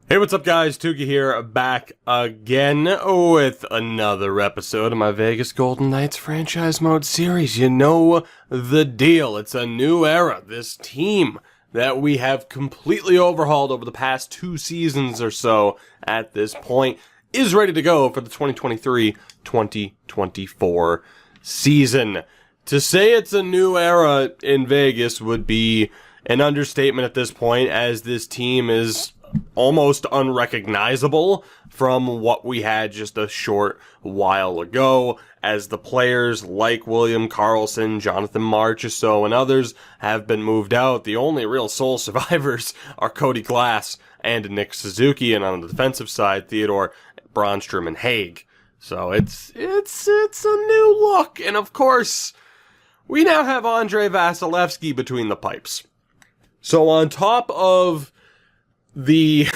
Hey, what's up, guys? Tuki here, back again with another episode of my Vegas Golden Knights franchise mode series. You know the deal. It's a new era. This team that we have completely overhauled over the past 2 seasons or so at this point is ready to go for the 2023-2024 season. To say it's a new era in Vegas would be an understatement at this point, as this team is almost unrecognizable from what we had just a short while ago, as the players like William Karlsson, Jonathan Marchessault, and others have been moved out. The only real sole survivors are Cody Glass and Nick Suzuki, and on the defensive side, Theodore Brandstrom and Haig. So it's a new look, and of course, we now have Andrei Vasilevsky between the pipes. So on top of the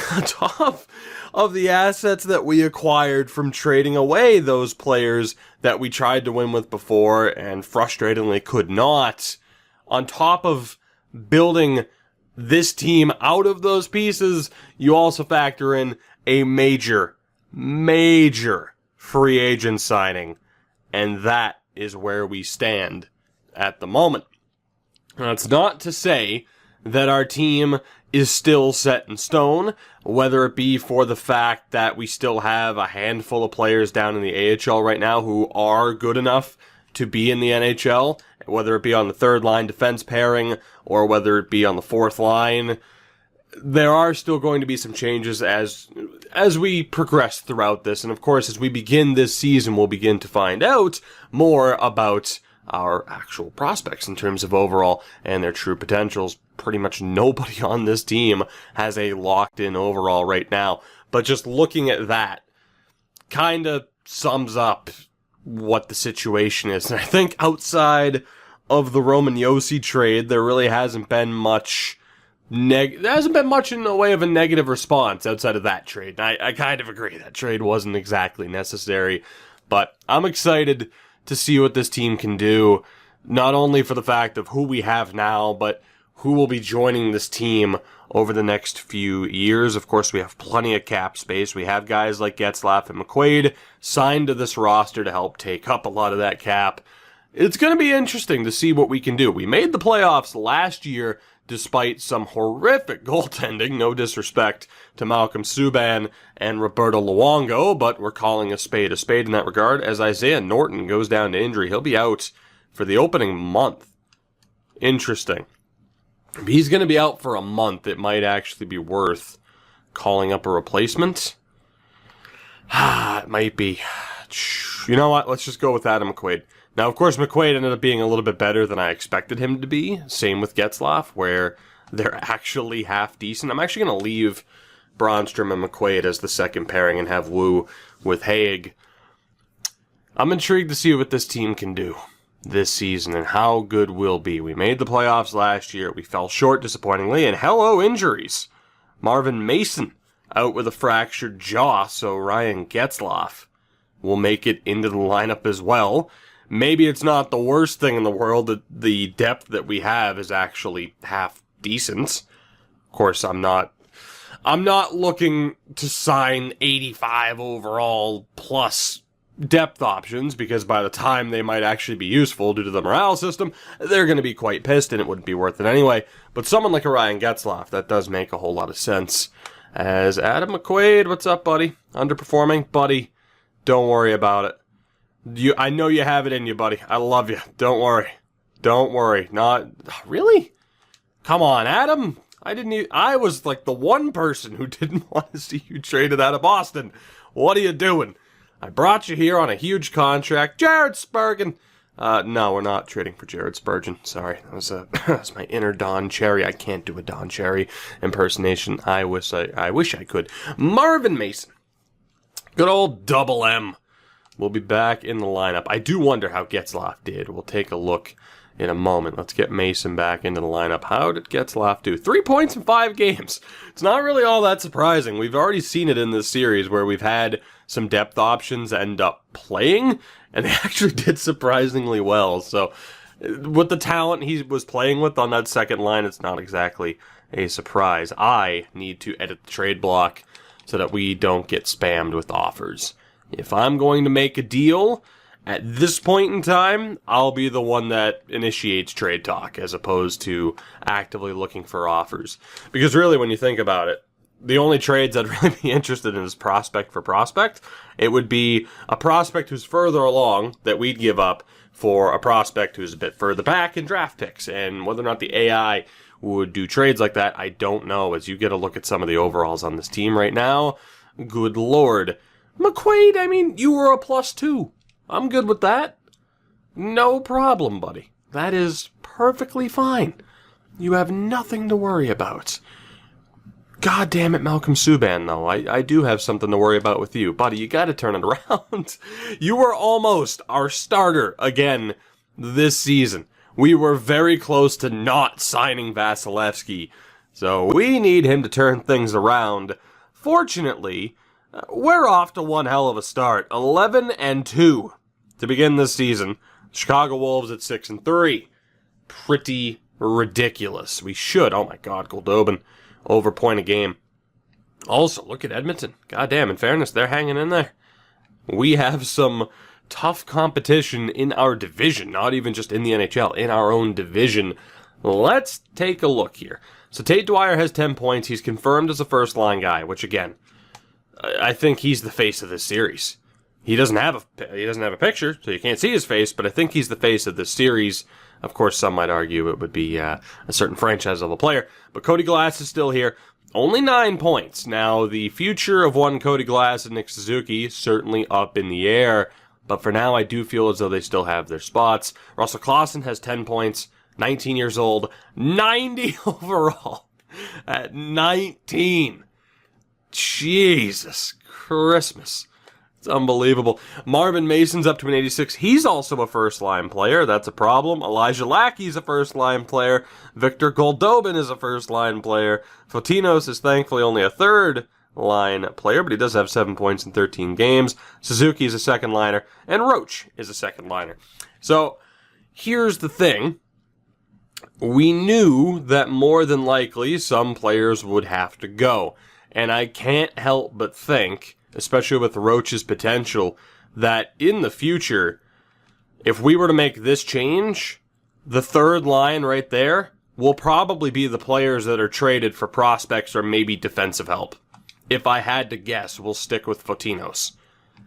assets that we acquired from trading away those players that we tried to win with before and frustratingly could not, on top of building this team out of those pieces, you also factor in a major free agent signing, and that is where we stand at the moment. Now, it's not to say that our team is still set in stone, whether it be for the fact that we still have a handful of players down in the AHL right now who are good enough to be in the NHL, whether it be on the third line defense pairing or whether it be on the fourth line. There are still going to be some changes as we progress throughout this, and of course, as we begin this season, we'll begin to find out more about our actual prospects in terms of overall and their true potentials. Pretty much nobody on this team has a locked-in overall right now, but just looking at that kind of sums up what the situation is. And I think outside of the Roman Josi trade, there really hasn't been much in the way of a negative response outside of that trade. And I kind of agree that trade wasn't exactly necessary, but I'm excited to see what this team can do, not only for the fact of who we have now, but who will be joining this team over the next few years. Of course, we have plenty of cap space. We have guys like Getzlaf and McQuaid signed to this roster to help take up a lot of that cap. It's going to be interesting to see what we can do. We made the playoffs last year despite some horrific goaltending, no disrespect to Malcolm Subban and Roberto Luongo, but we're calling a spade in that regard, as Isaiah Norton goes down to injury. He'll be out for the opening month. Interesting. If he's going to be out for a month, it might actually be worth calling up a replacement. It might be. You know what? Let's just go with Adam McQuaid. Now, of course, McQuaid ended up being a little bit better than I expected him to be. Same with Getzlaf, where they're actually half decent. I'm actually going to leave Brandstrom and McQuaid as the second pairing and have Wu with Haig. I'm intrigued to see what this team can do this season and how good we'll be. We made the playoffs last year. We fell short disappointingly, and hello, injuries. Marvin Mason out with a fractured jaw, so Ryan Getzlaf will make it into the lineup as well. Maybe it's not the worst thing in the world that the depth that we have is actually half decent. Of course, I'm not looking to sign 85 overall plus depth options, because by the time they might actually be useful due to the morale system, they're going to be quite pissed and it wouldn't be worth it anyway. But someone like a Ryan Getzlaf, that does make a whole lot of sense. As Adam McQuaid, what's up, buddy? Underperforming? Buddy, don't worry about it. I know you have it in you, buddy. I love you. Don't worry. Not really? Come on, Adam. I was like the one person who didn't want to see you traded out of Boston. What are you doing? I brought you here on a huge contract. Jared Spurgeon. No, we're not trading for Jared Spurgeon. Sorry. That was my inner Don Cherry. I can't do a Don Cherry impersonation. I wish I could. Marvin Mason. Good old double M. Will be back in the lineup. I do wonder how Getzlaf did. We'll take a look in a moment. Let's get Mason back into the lineup. How did Getzlaf do? 3 points in 5 games. It's not really all that surprising. We've already seen it in this series where we've had some depth options end up playing, and they actually did surprisingly well. So with the talent he was playing with on that second line, it's not exactly a surprise. I need to edit the trade block so that we don't get spammed with offers. If I'm going to make a deal, at this point in time, I'll be the one that initiates trade talk as opposed to actively looking for offers. Because really, when you think about it, the only trades I'd really be interested in is prospect for prospect. It would be a prospect who's further along that we'd give up for a prospect who's a bit further back in draft picks. And whether or not the AI would do trades like that, I don't know. As you get a look at some of the overalls on this team right now, good lord. McQuaid, I mean, you were a +2. I'm good with that. No problem, buddy. That is perfectly fine. You have nothing to worry about. God damn it, Malcolm Subban, though. I do have something to worry about with you. Buddy, you gotta turn it around. You were almost our starter again this season. We were very close to not signing Vasilevsky. So we need him to turn things around. Fortunately, we're off to one hell of a start. 11-2 to begin this season. Chicago Wolves at 6-3. Pretty ridiculous. We should. Oh my God, Goldobin. Over point a game. Also, look at Edmonton. Goddamn, in fairness, they're hanging in there. We have some tough competition in our division, not even just in the NHL, in our own division. Let's take a look here. So Tate Dwyer has 10 points. He's confirmed as a first-line guy, which, again, I think he's the face of this series. He doesn't have a picture, so you can't see his face, but I think he's the face of this series. Of course, some might argue it would be a certain franchise level player, but Cody Glass is still here. Only 9 points. Now, the future of one Cody Glass and Nick Suzuki is certainly up in the air, but for now, I do feel as though they still have their spots. Russell Clausen has 10 points, 19 years old, 90 overall at 19. Jesus Christmas. It's unbelievable. Marvin Mason's up to an 86. He's also a first-line player. That's a problem. Elijah Lackey's a first-line player. Victor Goldobin is a first-line player. Fotinos is thankfully only a third-line player, but he does have 7 points in 13 games. Suzuki is a second-liner, and Roach is a second-liner. So, here's the thing. We knew that more than likely some players would have to go. And I can't help but think, especially with Roach's potential, that in the future, if we were to make this change, the third line right there will probably be the players that are traded for prospects or maybe defensive help. If I had to guess, we'll stick with Fotinos.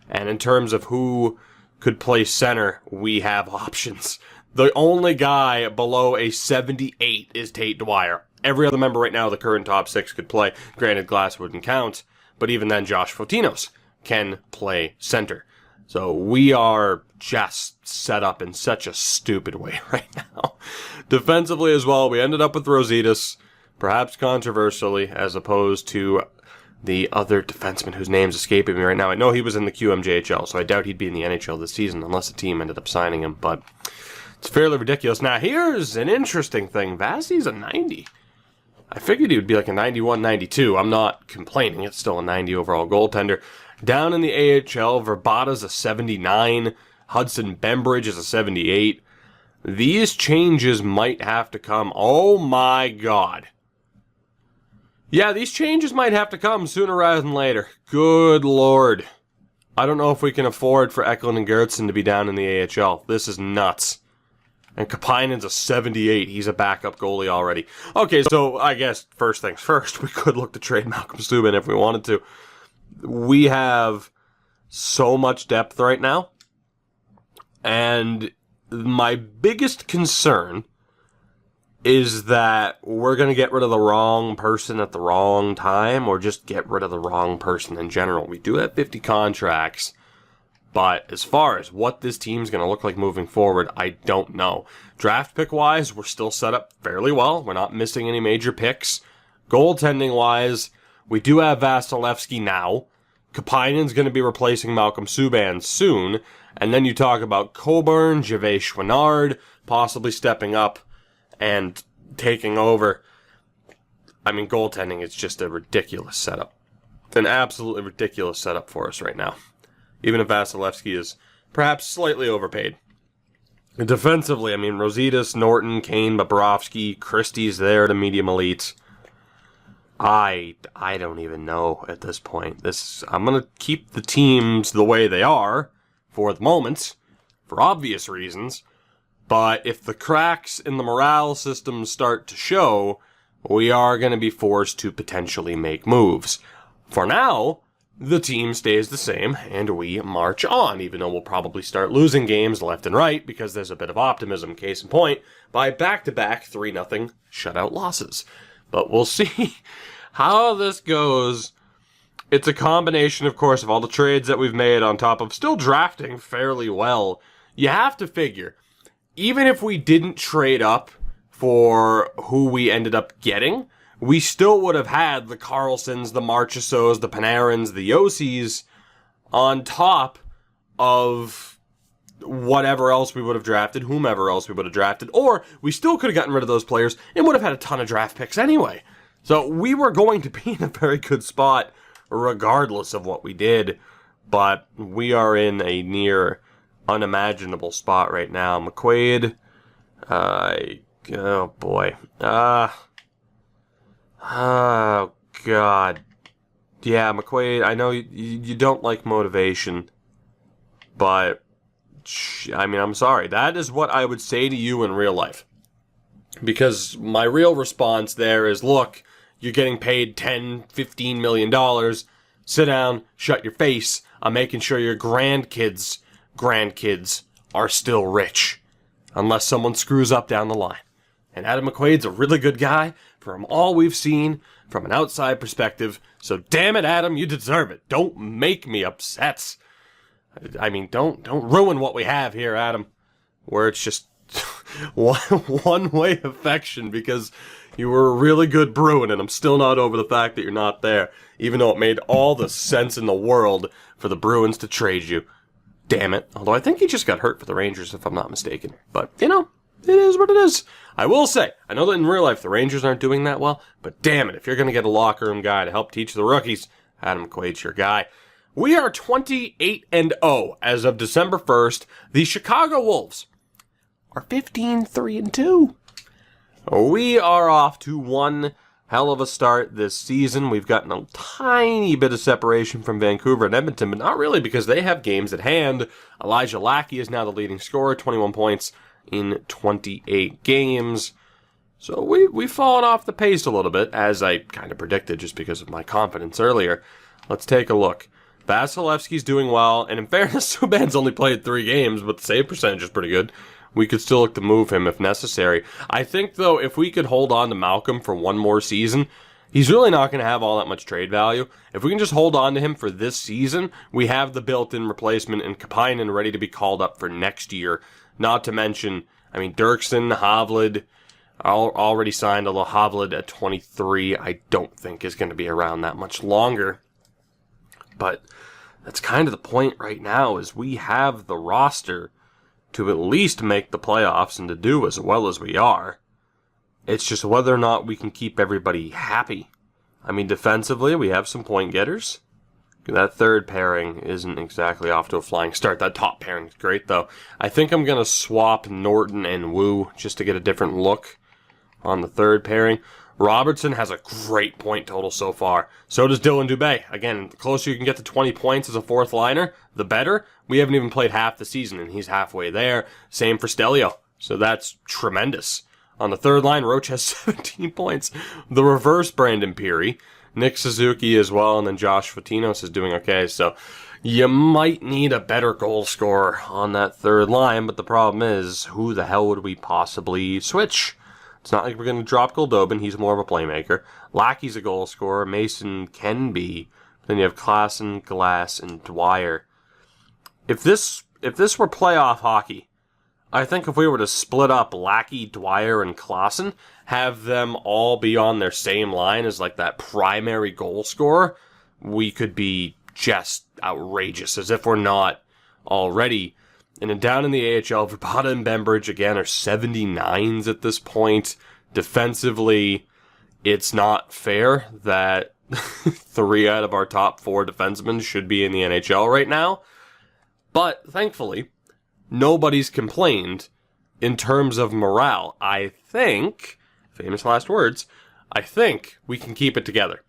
And in terms of who could play center, we have options. The only guy below a 78 is Tate Dwyer. Every other member right now of the current top 6 could play. Granted, Glass wouldn't count. But even then, Josh Fotinos can play center. So we are just set up in such a stupid way right now. Defensively as well, we ended up with Rositas, perhaps controversially, as opposed to the other defenseman whose name's escaping me right now. I know he was in the QMJHL, so I doubt he'd be in the NHL this season unless the team ended up signing him. But it's fairly ridiculous. Now, here's an interesting thing. Vasi's a 90. I figured he would be like a 91, 92. I'm not complaining. It's still a 90 overall goaltender. Down in the AHL, Verbata's a 79. Hudson Bembridge is a 78. These changes might have to come. Oh my God. Yeah, these changes might have to come sooner rather than later. Good Lord. I don't know if we can afford for Eklund and Gertson to be down in the AHL. This is nuts. And Kapainen's a 78. He's a backup goalie already. Okay, so I guess first things first, we could look to trade Malcolm Subban if we wanted to. We have so much depth right now. And my biggest concern is that we're going to get rid of the wrong person at the wrong time, or just get rid of the wrong person in general. We do have 50 contracts. But as far as what this team's going to look like moving forward, I don't know. Draft pick-wise, we're still set up fairly well. We're not missing any major picks. Goaltending-wise, we do have Vasilevsky now. Kapainen's going to be replacing Malcolm Subban soon. And then you talk about Coburn, Gervais Chouinard, possibly stepping up and taking over. I mean, goaltending is just a ridiculous setup. An absolutely ridiculous setup for us right now. Even if Vasilevsky is perhaps slightly overpaid. And defensively, I mean, Rositas, Norton, Kane, Bobrovsky, Christie's there to medium elite. I don't even know at this point. I'm going to keep the teams the way they are for the moment, for obvious reasons. But if the cracks in the morale system start to show, we are going to be forced to potentially make moves. For now, the team stays the same, and we march on, even though we'll probably start losing games left and right, because there's a bit of optimism, case in point, by back-to-back 3-0 shutout losses. But we'll see how this goes. It's a combination, of course, of all the trades that we've made on top of still drafting fairly well. You have to figure, even if we didn't trade up for who we ended up getting, we still would have had the Carlsons, the Marchessaults, the Panarins, the Yossies on top of whatever else we would have drafted, whomever else we would have drafted, or we still could have gotten rid of those players and would have had a ton of draft picks anyway. So we were going to be in a very good spot regardless of what we did, but we are in a near unimaginable spot right now. McQuaid, oh boy. Oh, God. Yeah, McQuaid, I know you don't like motivation, but, I mean, I'm sorry. That is what I would say to you in real life. Because my real response there is, look, you're getting paid $10, $15 million. Sit down, shut your face. I'm making sure your grandkids are still rich. Unless someone screws up down the line. And Adam McQuaid's a really good guy from all we've seen from an outside perspective. So damn it, Adam, you deserve it. Don't make me upset. I mean, don't ruin what we have here, Adam. Where it's just one-way affection because you were a really good Bruin, and I'm still not over the fact that you're not there, even though it made all the sense in the world for the Bruins to trade you. Damn it. Although I think he just got hurt for the Rangers, if I'm not mistaken. But, you know, it is what it is. I will say, I know that in real life the Rangers aren't doing that well, but damn it, if you're going to get a locker room guy to help teach the rookies, Adam McQuaid's your guy. We are 28-0 as of December 1st. The Chicago Wolves are 15-3-2. We are off to one hell of a start this season. We've gotten a tiny bit of separation from Vancouver and Edmonton, but not really because they have games at hand. Elijah Lackey is now the leading scorer, 21 points in 28 games. So we've fallen off the pace a little bit, as I kind of predicted just because of my confidence earlier. Let's take a look. Vasilevsky's doing well, and in fairness, Subban's only played 3 games, but the save percentage is pretty good. We could still look to move him if necessary. I think, though, if we could hold on to Malcolm for one more season, he's really not going to have all that much trade value. If we can just hold on to him for this season, we have the built-in replacement in Kapainen ready to be called up for next year. Not to mention, I mean, Dirksen, Hovland, already signed, although Hovland at 23, I don't think is going to be around that much longer. But that's kind of the point right now, is we have the roster to at least make the playoffs and to do as well as we are. It's just whether or not we can keep everybody happy. I mean, defensively, we have some point getters. That third pairing isn't exactly off to a flying start. That top pairing is great, though. I think I'm going to swap Norton and Wu just to get a different look on the third pairing. Robertson has a great point total so far. So does Dylan Dubé. Again, the closer you can get to 20 points as a fourth liner, the better. We haven't even played half the season, and he's halfway there. Same for Stelio. So that's tremendous. On the third line, Roach has 17 points. The reverse Brandon Peary. Nick Suzuki as well, and then Josh Fatinos is doing okay. So you might need a better goal scorer on that third line, but the problem is, who the hell would we possibly switch? It's not like we're going to drop Goldobin. He's more of a playmaker. Lackey's a goal scorer. Mason can be. Then you have Klassen, Glass, and Dwyer. If this were playoff hockey, I think if we were to split up Lackey, Dwyer, and Klassen, have them all be on their same line as like that primary goal scorer, we could be just outrageous, as if we're not already. And then down in the AHL, Verbata and Bembridge, again, are 79s at this point. Defensively, it's not fair that 3 out of our top 4 defensemen should be in the NHL right now. But, thankfully, nobody's complained in terms of morale. I think, famous last words, I think we can keep it together.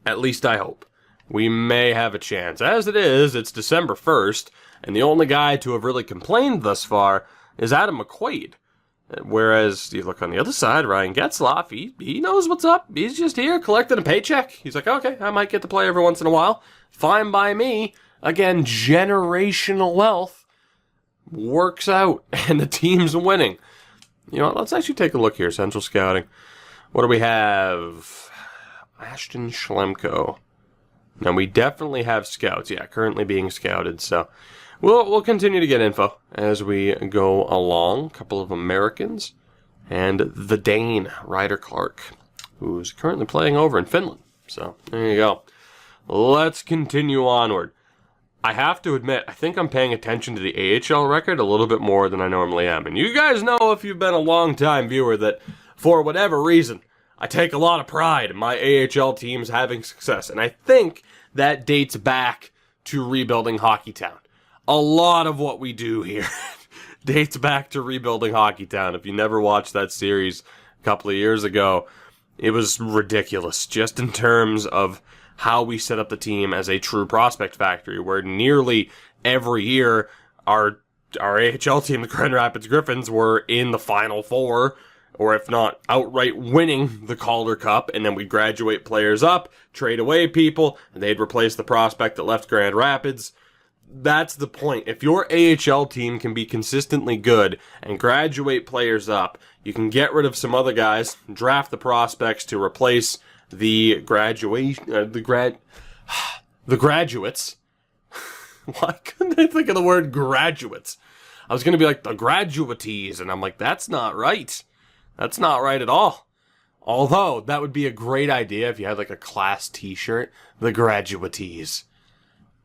At least I hope. We may have a chance. As it is, it's December 1st, and the only guy to have really complained thus far is Adam McQuaid. Whereas, you look on the other side, Ryan Getzlaf, he knows what's up. He's just here collecting a paycheck. He's like, okay, I might get to play every once in a while. Fine by me. Again, generational wealth works out, and the team's winning. You know what, let's actually take a look here, Central Scouting. What do we have? Ashton Schlemko. Now, we definitely have scouts, currently being scouted, so we'll continue to get info as we go along. A couple of Americans, and the Dane, Ryder Clark, who's currently playing over in Finland. So, there you go. Let's continue onward. I have to admit, I think I'm paying attention to the AHL record a little bit more than I normally am. And you guys know, if you've been a long-time viewer, that for whatever reason, I take a lot of pride in my AHL teams having success. And I think that dates back to rebuilding Hockeytown. A lot of what we do here dates back to rebuilding Hockeytown. If you never watched that series a couple of years ago, it was ridiculous, just in terms of how we set up the team as a true prospect factory, where nearly every year our AHL team, the Grand Rapids Griffins, were in the Final Four, or if not, outright winning the Calder Cup, and then we'd graduate players up, trade away people, and they'd replace the prospect that left Grand Rapids. That's the point. If your AHL team can be consistently good and graduate players up, you can get rid of some other guys, draft the prospects to replace the graduates. Why couldn't I think of the word graduates? I was going to be like the graduatees, and I'm like, that's not right. That's not right at all. Although, that would be a great idea if you had like a class t-shirt, the graduatees.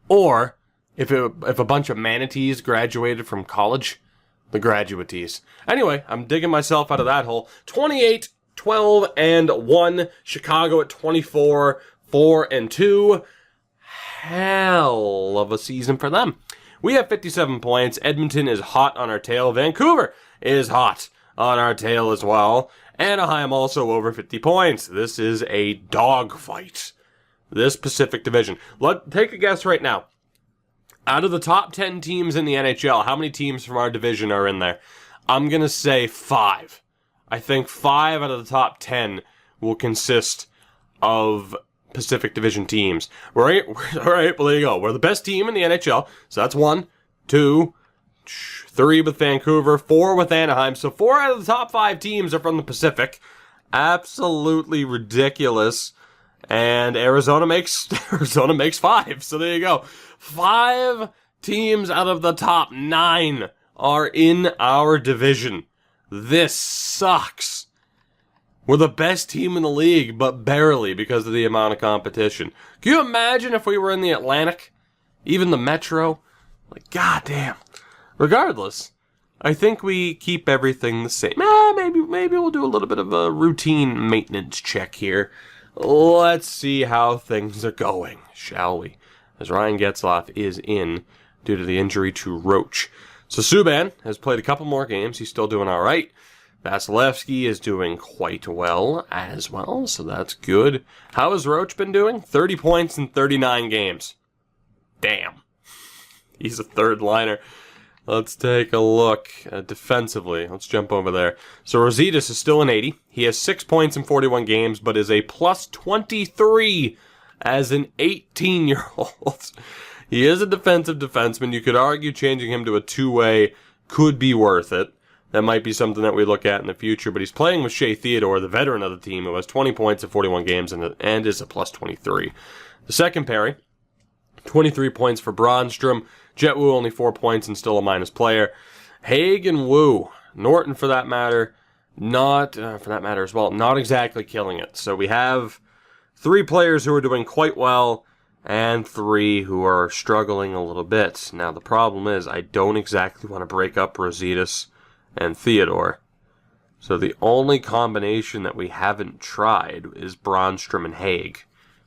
Or, if a bunch of manatees graduated from college, the graduatees. Anyway, I'm digging myself out of that hole. 28, 12, and 1. Chicago at 24, 4, and 2. Hell of a season for them. We have 57 points. Edmonton is hot on our tail. Vancouver is hot on our tail as well. Anaheim also over 50 points. This is a dogfight. This Pacific Division. Take a guess right now. Out of the top 10 teams in the NHL, how many teams from our division are in there? I'm going to say 5. I think 5 out of the top 10 will consist of Pacific Division teams. Right? All right, well, there you go. We're the best team in the NHL. So that's 1, 2, 3 with Vancouver, 4 with Anaheim. So 4 out of the top 5 teams are from the Pacific. Absolutely ridiculous. And Arizona makes 5. So there you go. 5 teams out of the top 9 are in our division. This sucks. We're the best team in the league, but barely because of the amount of competition. Can you imagine if we were in the Atlantic? Even the Metro? Like, goddamn. Regardless, I think we keep everything the same. Maybe we'll do a little bit of a routine maintenance check here. Let's see how things are going, shall we? As Ryan Getzlaf is in due to the injury to Roach. So Subban has played a couple more games. He's still doing all right. Vasilevsky is doing quite well as well, so that's good. How has Roach been doing? 30 points in 39 games. Damn. He's a third liner. Let's take a look defensively. Let's jump over there. So Rositas is still an 80. He has 6 points in 41 games, but is a plus 23 as an 18-year-old. He is a defensive defenseman. You could argue changing him to a two-way could be worth it. That might be something that we look at in the future, but he's playing with Shea Theodore, the veteran of the team, who has 20 points in 41 games and is a plus 23. The second pairing, 23 points for Bronstrom. Jet Wu only 4 points and still a minus player. Haig and Wu, Norton for that matter, not exactly killing it. So we have 3 players who are doing quite well and 3 who are struggling a little bit. Now the problem is I don't exactly want to break up Rositas and Theodore. So the only combination that we haven't tried is Bronstrom and Haig.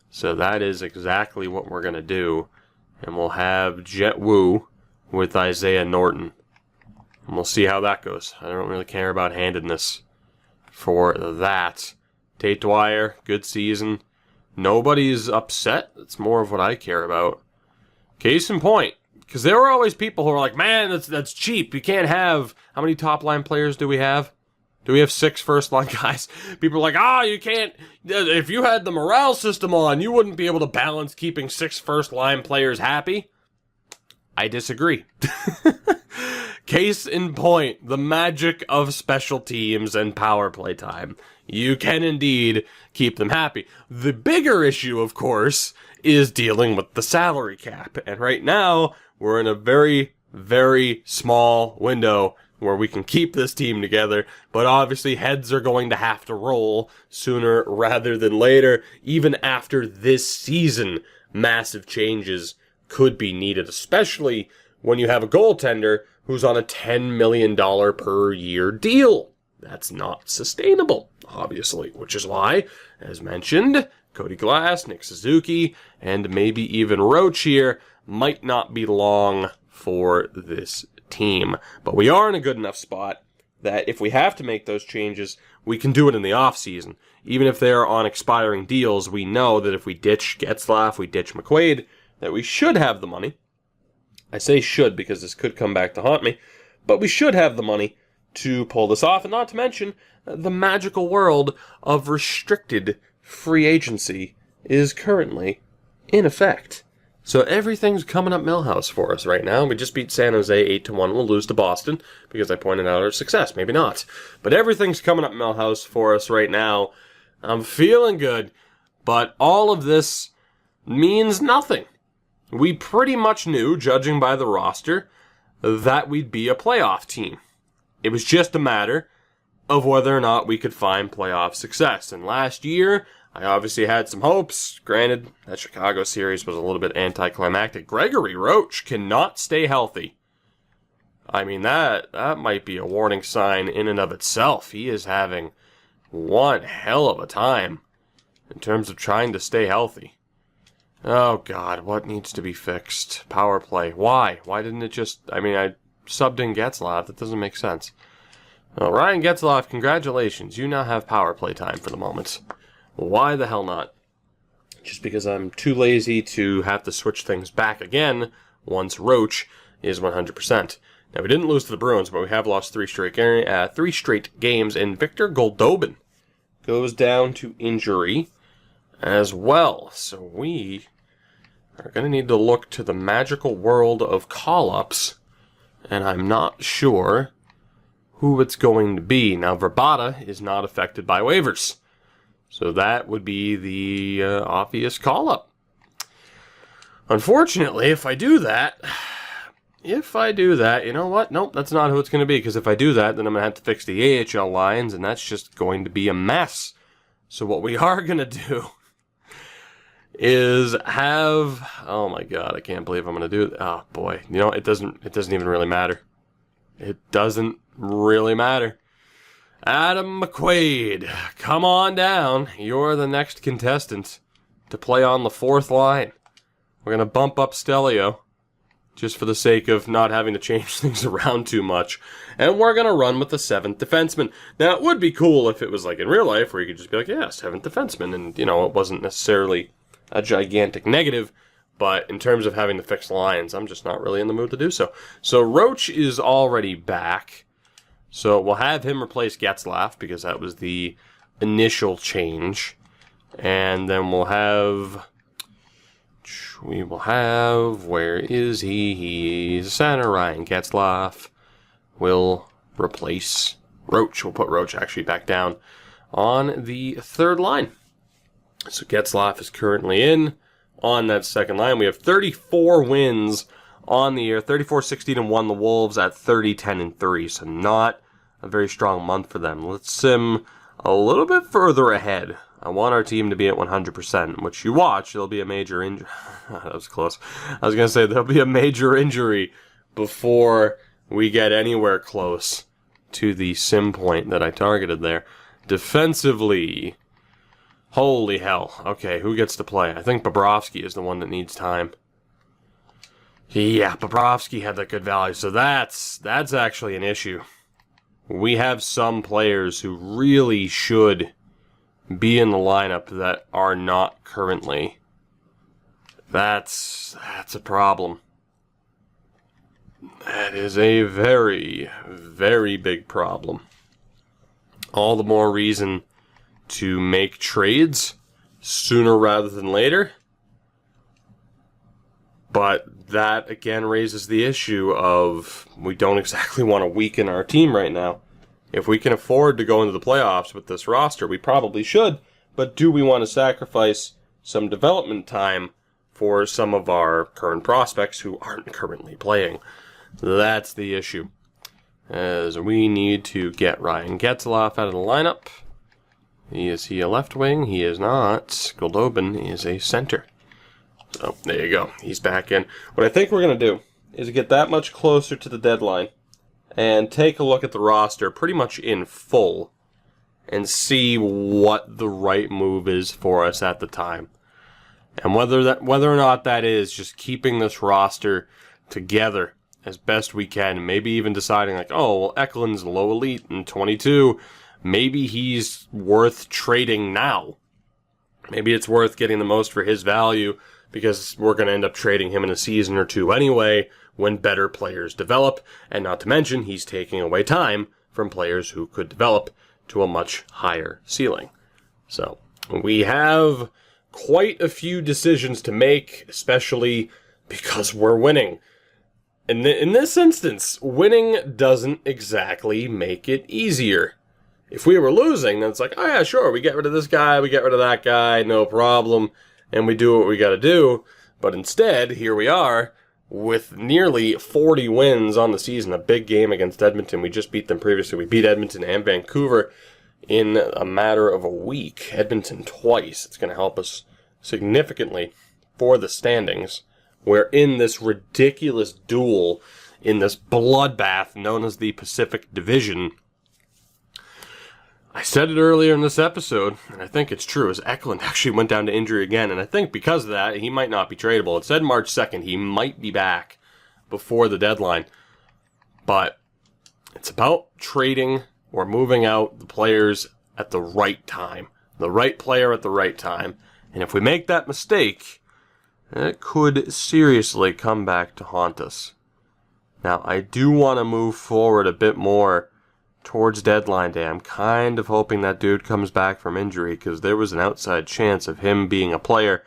So that is exactly what we're going to do. And we'll have Jet Wu with Isaiah Norton. And we'll see how that goes. I don't really care about handedness for that. Tate Dwyer, good season. Nobody's upset. That's more of what I care about. Case in point, because there were always people who were like, man, that's cheap. You can't have... How many top-line players do we have? Do we have 6 first-line guys? People are like, you can't... If you had the morale system on, you wouldn't be able to balance keeping 6 first-line players happy. I disagree. Case in point, the magic of special teams and power play time. You can indeed keep them happy. The bigger issue, of course, is dealing with the salary cap. And right now, we're in a very, very small window where we can keep this team together, but obviously heads are going to have to roll sooner rather than later. Even after this season, massive changes could be needed, especially when you have a goaltender who's on a $10 million per year deal. That's not sustainable, obviously, which is why, as mentioned, Cody Glass, Nick Suzuki, and maybe even Roach here might not be long for this team. But we are in a good enough spot that if we have to make those changes, we can do it in the offseason. Even if they're on expiring deals, we know that if we ditch Getzlaf, we ditch McQuaid, that we should have the money. I say should because this could come back to haunt me, but we should have the money to pull this off, and not to mention the magical world of restricted free agency is currently in effect. So everything's coming up Millhouse for us right now. We just beat San Jose 8-1. We'll lose to Boston because I pointed out our success. Maybe not. But everything's coming up Millhouse for us right now. I'm feeling good, but all of this means nothing. We pretty much knew, judging by the roster, that we'd be a playoff team. It was just a matter of whether or not we could find playoff success. And last year, I obviously had some hopes. Granted, that Chicago series was a little bit anticlimactic. Gregory Roach cannot stay healthy. I mean, that might be a warning sign in and of itself. He is having one hell of a time in terms of trying to stay healthy. Oh, God, what needs to be fixed? Power play. Why? Why didn't it just... I subbed in Getzlaf. That doesn't make sense. Well, Ryan Getzlaf, congratulations. You now have power play time for the moment. Why the hell not? Just because I'm too lazy to have to switch things back again once Roach is 100%. Now, we didn't lose to the Bruins, but we have lost 3 straight games, and Victor Goldobin goes down to injury as well. So we are going to need to look to the magical world of call-ups, and I'm not sure who it's going to be. Now, Verbata is not affected by waivers, so that would be the obvious call-up. Unfortunately, if I do that, you know what? Nope, that's not who it's going to be, because if I do that, then I'm going to have to fix the AHL lines, and that's just going to be a mess. So what we are going to do is have... Oh my God, I can't believe I'm going to do it. Oh boy, you know, it doesn't even really matter. It doesn't really matter. Adam McQuaid, come on down. You're the next contestant to play on the 4th line. We're going to bump up Stelio, just for the sake of not having to change things around too much. And we're going to run with the 7th defenseman. Now, it would be cool if it was like in real life, where you could just be like, yeah, 7th defenseman, and, you know, it wasn't necessarily a gigantic negative, but in terms of having to fix lines, I'm just not really in the mood to do so. So Roach is already back, so we'll have him replace Getzlaf, because that was the initial change. And then we will have, where is he? He's center. Ryan Getzlaf will replace Roach. We'll put Roach actually back down on the 3rd line. So Getzlaf is currently in on that 2nd line. We have 34 wins on the year. 34-16-1. The Wolves at 30-10-3. So not a very strong month for them. Let's sim a little bit further ahead. I want our team to be at 100%, which you watch, there'll be a major injury. That was close. I was going to say there'll be a major injury before we get anywhere close to the sim point that I targeted there. Defensively, holy hell. Okay, who gets to play? I think Bobrovsky is the one that needs time. Yeah, Bobrovsky had that good value, so that's actually an issue. We have some players who really should be in the lineup that are not currently. That's a problem. That is a very, very big problem. All the more reason to make trades sooner rather than later. But that, again, raises the issue of we don't exactly want to weaken our team right now. If we can afford to go into the playoffs with this roster, we probably should. But do we want to sacrifice some development time for some of our current prospects who aren't currently playing? That's the issue. As we need to get Ryan Getzlaf out of the lineup. Is he a left wing? He is not. Goldobin is a center. So, there you go. He's back in. What I think we're going to do is get that much closer to the deadline and take a look at the roster pretty much in full and see what the right move is for us at the time. And whether or not that is just keeping this roster together as best we can, maybe even deciding like, oh, well, Eklund's low elite in 22. Maybe he's worth trading now. Maybe it's worth getting the most for his value because we're going to end up trading him in a season or two anyway when better players develop. And not to mention, he's taking away time from players who could develop to a much higher ceiling. So we have quite a few decisions to make, especially because we're winning. In this instance, winning doesn't exactly make it easier. If we were losing, then it's like, oh yeah, sure, we get rid of this guy, we get rid of that guy, no problem, and we do what we gotta do. But instead, here we are, with nearly 40 wins on the season, a big game against Edmonton. We just beat them previously. We beat Edmonton and Vancouver in a matter of a week. Edmonton twice. It's going to help us significantly for the standings. We're in this ridiculous duel, in this bloodbath known as the Pacific Division. I said it earlier in this episode, and I think it's true, as Eklund actually went down to injury again, and I think because of that, he might not be tradable. It said March 2nd, he might be back before the deadline. But it's about trading or moving out the players at the right time. The right player at the right time. And if we make that mistake, it could seriously come back to haunt us. Now, I do want to move forward a bit more towards deadline day. I'm kind of hoping that dude comes back from injury because there was an outside chance of him being a player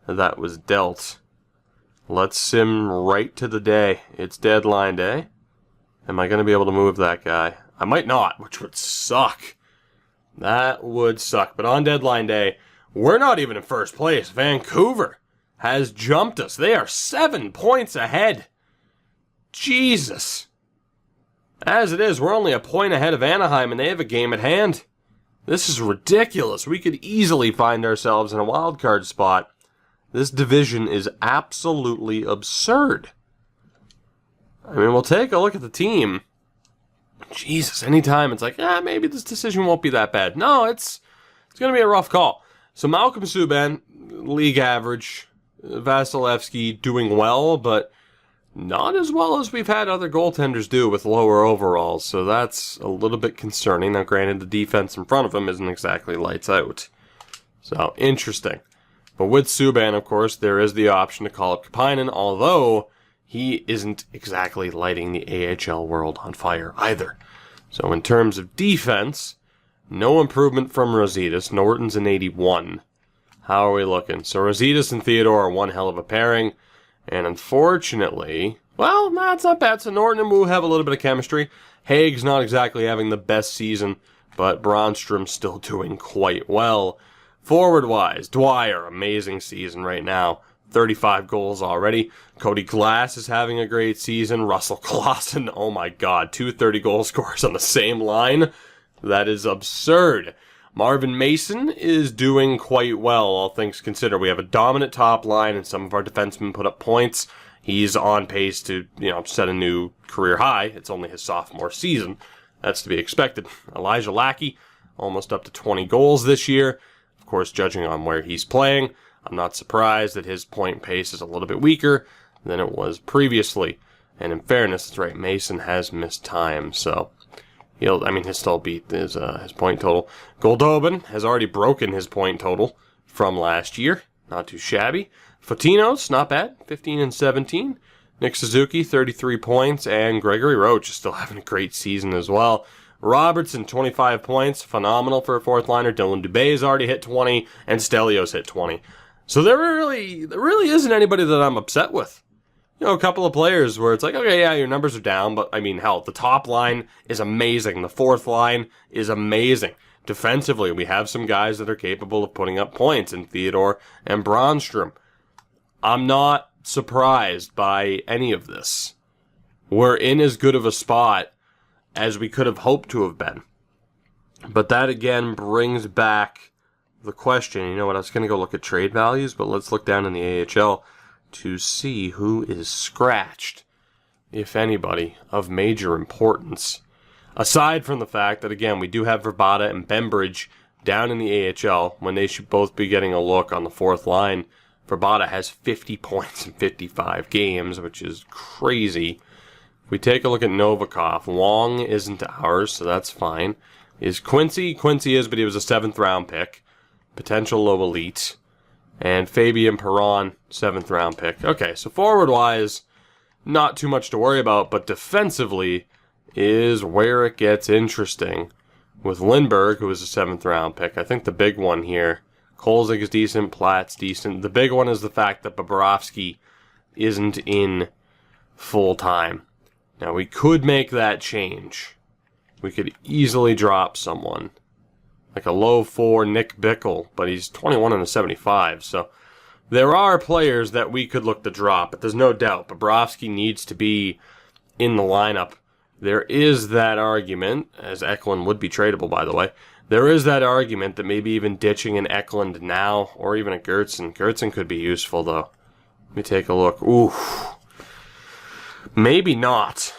that was dealt. Let's sim right to the day. It's deadline day. Am I going to be able to move that guy? I might not, which would suck. That would suck. But on deadline day, we're not even in first place. Vancouver has jumped us. They are 7 points ahead. Jesus. As it is, we're only a point ahead of Anaheim, and they have a game at hand. This is ridiculous. We could easily find ourselves in a wild card spot. This division is absolutely absurd. I mean, we'll take a look at the team. Jesus, anytime it's like, maybe this decision won't be that bad. No, it's going to be a rough call. So Malcolm Subban, league average. Vasilevsky doing well, but not as well as we've had other goaltenders do with lower overalls, so that's a little bit concerning. Now, granted, the defense in front of him isn't exactly lights out. So, interesting. But with Subban, of course, there is the option to call up Kapainen, although he isn't exactly lighting the AHL world on fire either. So, in terms of defense, no improvement from Rositas. Norton's an 81. How are we looking? So, Rositas and Theodore are one hell of a pairing. And unfortunately, well, it's not bad. So Norton and Wu have a little bit of chemistry. Haig's not exactly having the best season, but Bronstrom's still doing quite well. Forward-wise, Dwyer, amazing season right now. 35 goals already. Cody Glass is having a great season. Russell Clausen, oh my god, 2 30-goal scorers on the same line. That is absurd. Marvin Mason is doing quite well, all things considered. We have a dominant top line, and some of our defensemen put up points. He's on pace to, set a new career high. It's only his sophomore season. That's to be expected. Elijah Lackey, almost up to 20 goals this year. Of course, judging on where he's playing, I'm not surprised that his point pace is a little bit weaker than it was previously. And in fairness, that's right, Mason has missed time, so He'll still beat his point total. Goldobin has already broken his point total from last year. Not too shabby. Fotinos, not bad, 15 and 17. Nick Suzuki, 33 points, and Gregory Roach is still having a great season as well. Robertson, 25 points, phenomenal for a fourth liner. Dylan Dubé has already hit 20, and Stelios hit 20. So there really isn't anybody that I'm upset with. A couple of players where it's like, okay, yeah, your numbers are down, but hell, the top line is amazing. The fourth line is amazing. Defensively, we have some guys that are capable of putting up points in Theodore and Bronstrom. I'm not surprised by any of this. We're in as good of a spot as we could have hoped to have been. But that again brings back the question. You know what? I was going to go look at trade values, but let's look down in the AHL to see who is scratched, if anybody, of major importance. Aside from the fact that, again, we do have Verbata and Bembridge down in the AHL when they should both be getting a look on the fourth line. Verbata has 50 points in 55 games, which is crazy. If we take a look at Novikov, Wong isn't ours, so that's fine. Is Quincy? Quincy is, but he was a 7th round pick. Potential low elite. And Fabian Perron, 7th round pick. Okay, so forward-wise, not too much to worry about, but defensively is where it gets interesting. With Lindbergh, who was a 7th round pick, I think the big one here, Kolzig is decent, Platt's decent. The big one is the fact that Bobrovsky isn't in full-time. Now, we could make that change. We could easily drop someone. Like a low 4 Nick Bickle, but he's 21 and a 75, so there are players that we could look to drop, but there's no doubt Bobrovsky needs to be in the lineup. There is that argument, as Eklund would be tradable, by the way, there is that argument that maybe even ditching an Eklund now, or even a Gertzen. Gertzen could be useful, though. Let me take a look. Ooh. Maybe not.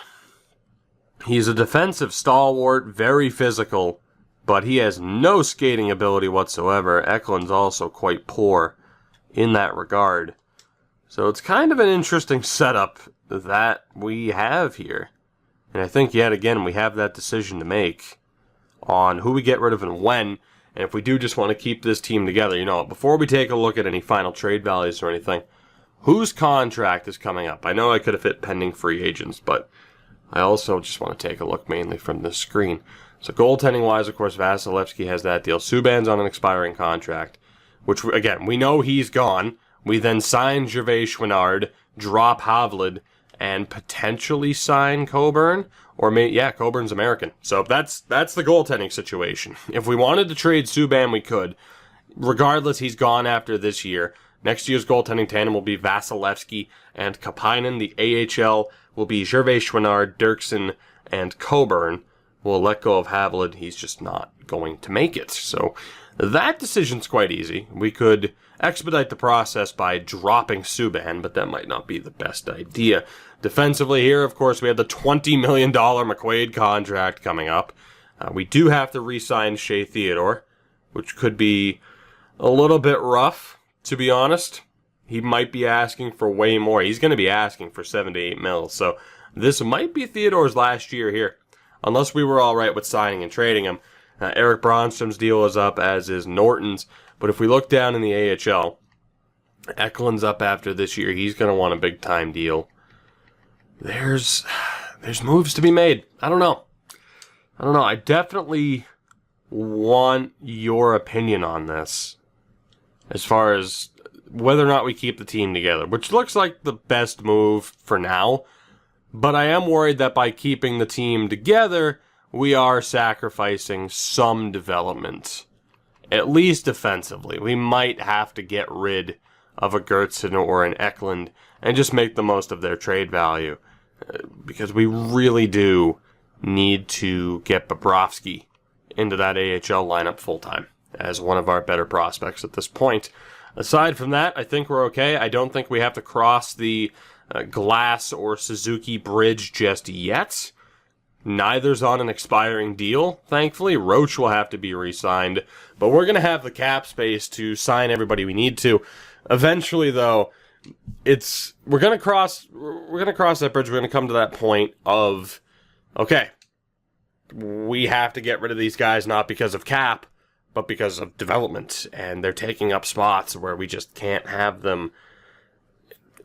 He's a defensive stalwart, very physical, but he has no skating ability whatsoever. Eklund's also quite poor in that regard. So it's kind of an interesting setup that we have here. And I think, yet again, we have that decision to make on who we get rid of and when. And if we do just want to keep this team together, before we take a look at any final trade values or anything, whose contract is coming up? I know I could have hit pending free agents, but I also just want to take a look mainly from this screen. So goaltending-wise, of course, Vasilevsky has that deal. Subban's on an expiring contract, which, again, we know he's gone. We then sign Gervais Chouinard, drop Havlid, and potentially sign Coburn. Or, Coburn's American. So that's the goaltending situation. If we wanted to trade Subban, we could. Regardless, he's gone after this year. Next year's goaltending tandem will be Vasilevsky and Kapainen. The AHL will be Gervais Chouinard, Dirksen, and Coburn. We'll let go of Havlid. He's just not going to make it. So that decision's quite easy. We could expedite the process by dropping Subban, but that might not be the best idea. Defensively here, of course, we have the $20 million McQuaid contract coming up. We do have to re-sign Shea Theodore, which could be a little bit rough, to be honest. He might be asking for way more. He's going to be asking for 7 to 8 mil. So this might be Theodore's last year here, unless we were all right with signing and trading him. Eric Bronstrom's deal is up, as is Norton's. But if we look down in the AHL, Eklund's up after this year. He's going to want a big-time deal. There's moves to be made. I don't know. I definitely want your opinion on this as far as whether or not we keep the team together, which looks like the best move for now. But I am worried that by keeping the team together, we are sacrificing some development, at least defensively. We might have to get rid of a Gertzen or an Eklund and just make the most of their trade value, because we really do need to get Bobrovsky into that AHL lineup full-time as one of our better prospects at this point. Aside from that, I think we're okay. I don't think we have to cross the Glass or Suzuki bridge just yet. Neither's on an expiring deal, thankfully. Roach will have to be re-signed, but we're going to have the cap space to sign everybody we need to. Eventually, though, we're going to cross that bridge. We're going to come to that point of, okay, we have to get rid of these guys not because of cap, but because of development, and they're taking up spots where we just can't have them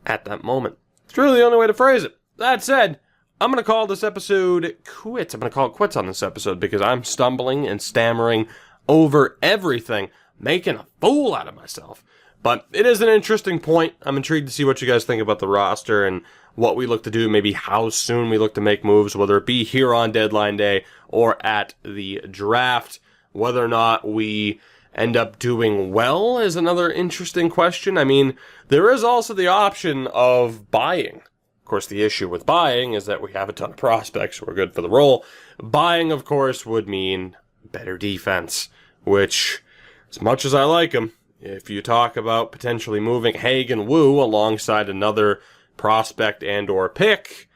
at that moment. It's really the only way to phrase it. That said, I'm going to call this episode quits. I'm going to call it quits on this episode because I'm stumbling and stammering over everything, making a fool out of myself. But it is an interesting point. I'm intrigued to see what you guys think about the roster and what we look to do, maybe how soon we look to make moves, whether it be here on deadline day or at the draft. Whether or not we end up doing well is another interesting question. I mean, there is also the option of buying. Of course, the issue with buying is that we have a ton of prospects who are good for the role. Buying, of course, would mean better defense, which, as much as I like them, if you talk about potentially moving Haig and Wu alongside another prospect and or pick,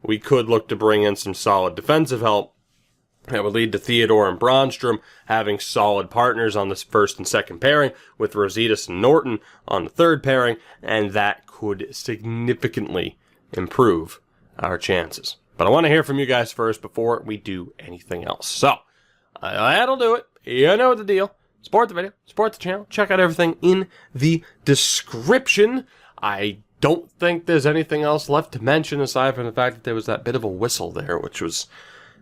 we could look to bring in some solid defensive help. That would lead to Theodore and Bronstrom having solid partners on this first and second pairing, with Rositas and Norton on the third pairing, and that could significantly improve our chances. But I want to hear from you guys first before we do anything else. So, that'll do it. You know the deal. Support the video, support the channel, check out everything in the description. I don't think there's anything else left to mention aside from the fact that there was that bit of a whistle there, which was...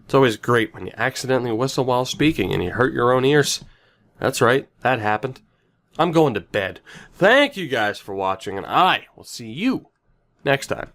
It's always great when you accidentally whistle while speaking and you hurt your own ears. That's right, that happened. I'm going to bed. Thank you guys for watching, and I will see you next time.